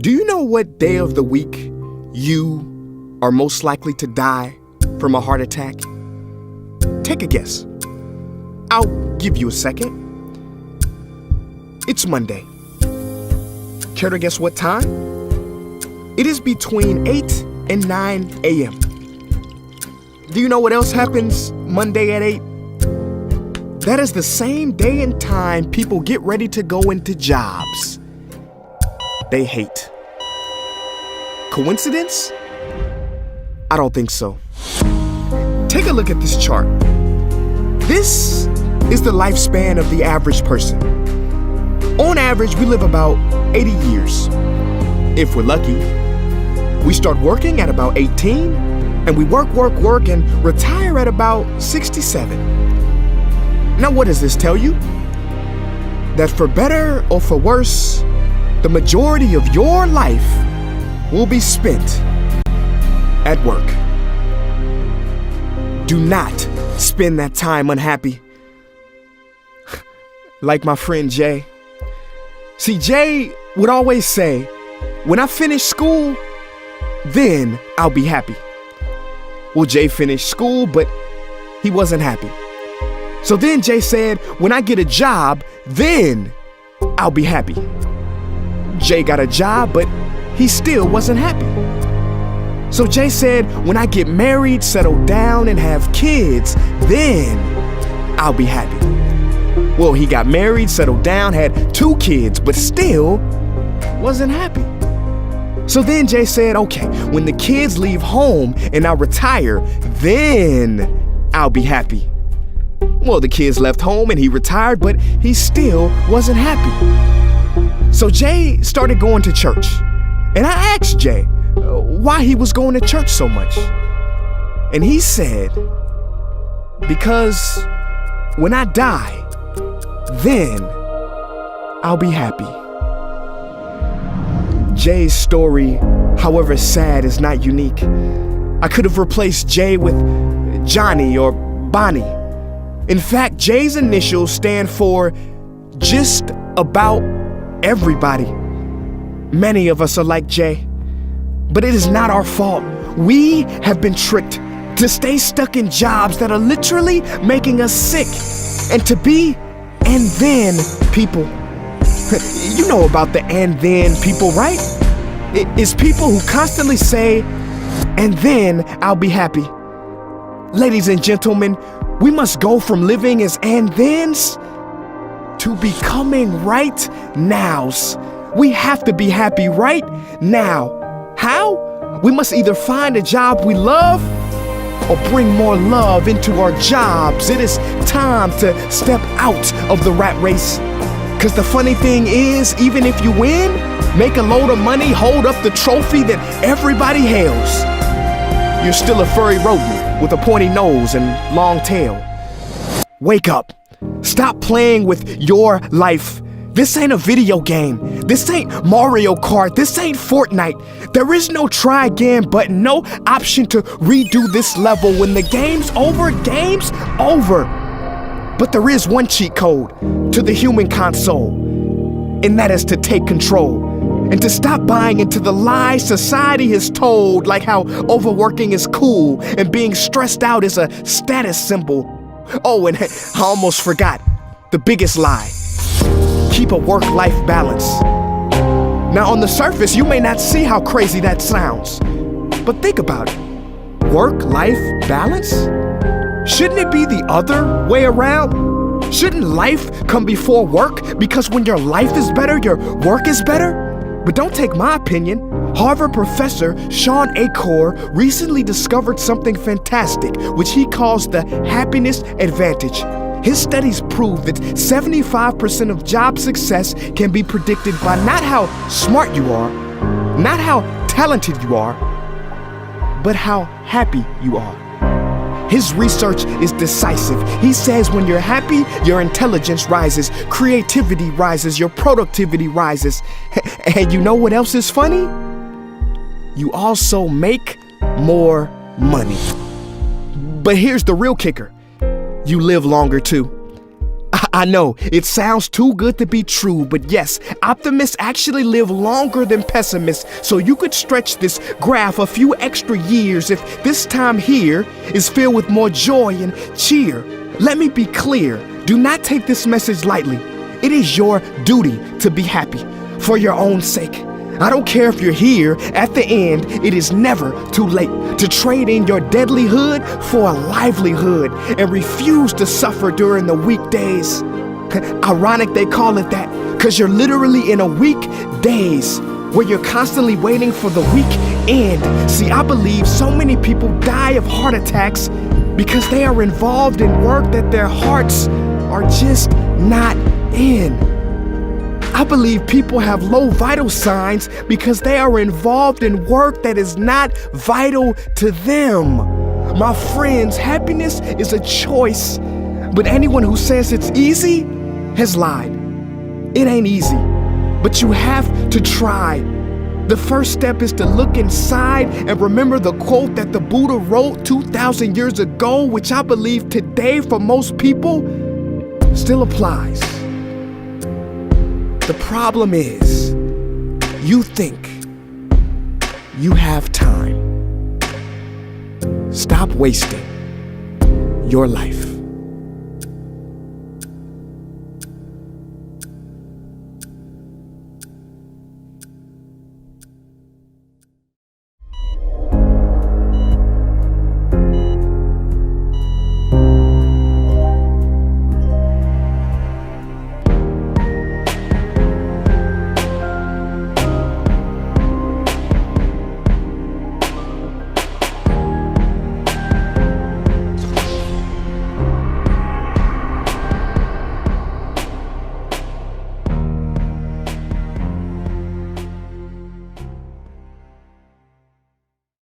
Do you know what day of the week you are most likely to die from a heart attack? Take a guess. I'll give you a second. It's Monday. Care to guess what time? It is between 8 and 9 a.m. Do you know what else happens Monday at 8? That is the same day and time people get ready to go into jobs they hate. Coincidence? I don't think so. Take a look at this chart. This is the lifespan of the average person. On average, we live about 80 years. If we're lucky, we start working at about 18, and we work, and retire at about 67. Now, what does this tell you? That for better or for worse, the majority of your life will be spent at work. Do not spend that time unhappy. Like my friend Jay. See, Jay would always say, when I finish school, then I'll be happy. Well, Jay finished school, but he wasn't happy. So then Jay said, when I get a job, then I'll be happy. Jay got a job, but he still wasn't happy. So Jay said, when I get married, settle down, and have kids, then I'll be happy. Well, he got married, settled down, had 2 kids, but still wasn't happy. So then Jay said, okay, when the kids leave home and I retire, then I'll be happy. Well, the kids left home and he retired, but he still wasn't happy. So Jay started going to church. And I asked Jay why he was going to church so much. And he said, because when I die, then I'll be happy. Jay's story, however sad, is not unique. I could have replaced Jay with Johnny or Bonnie. In fact, Jay's initials stand for just about everybody. Many of us are like Jay, but it is not our fault. We have been tricked to stay stuck in jobs that are literally making us sick, and to be and then people. You know about the and then people, right? It's people who constantly say, and then I'll be happy. Ladies and gentlemen, we must go from living as and thens to becoming right nows. We have to be happy right now. How? We must either find a job we love or bring more love into our jobs. It is time to step out of the rat race. Cause the funny thing is, even if you win, make a load of money, hold up the trophy that everybody hails, you're still a furry rodent with a pointy nose and long tail. Wake up. Stop playing with your life. This ain't a video game. This ain't Mario Kart. This ain't Fortnite. There is no try again button, no option to redo this level. When the game's over, game's over. But there is one cheat code to the human console, and that is to take control and to stop buying into the lies society has told, like how overworking is cool and being stressed out is a status symbol. Oh, and I almost forgot the biggest lie. Keep a work-life balance. Now, on the surface, you may not see how crazy that sounds, but think about it. Work-life balance? Shouldn't it be the other way around? Shouldn't life come before work? Because when your life is better, your work is better? But don't take my opinion. Harvard professor Sean Achor recently discovered something fantastic, which he calls the happiness advantage. His studies prove that 75% of job success can be predicted by not how smart you are, not how talented you are, but how happy you are. His research is decisive. He says when you're happy, your intelligence rises, creativity rises, your productivity rises. And you know what else is funny? You also make more money. But here's the real kicker. You live longer too. I know, it sounds too good to be true, but yes, optimists actually live longer than pessimists, so you could stretch this graph a few extra years if this time here is filled with more joy and cheer. Let me be clear, do not take this message lightly. It is your duty to be happy, for your own sake. I don't care if you're here at the end, it is never too late to trade in your deadlyhood for a livelihood and refuse to suffer during the weekdays. Ironic they call it that, cause you're literally in a weekdays where you're constantly waiting for the weekend. See, I believe so many people die of heart attacks because they are involved in work that their hearts are just not in. I believe people have low vital signs because they are involved in work that is not vital to them. My friends, happiness is a choice, but anyone who says it's easy has lied. It ain't easy, but you have to try. The first step is to look inside and remember the quote that the Buddha wrote 2,000 years ago, which I believe today for most people still applies. The problem is, you think you have time. Stop wasting your life.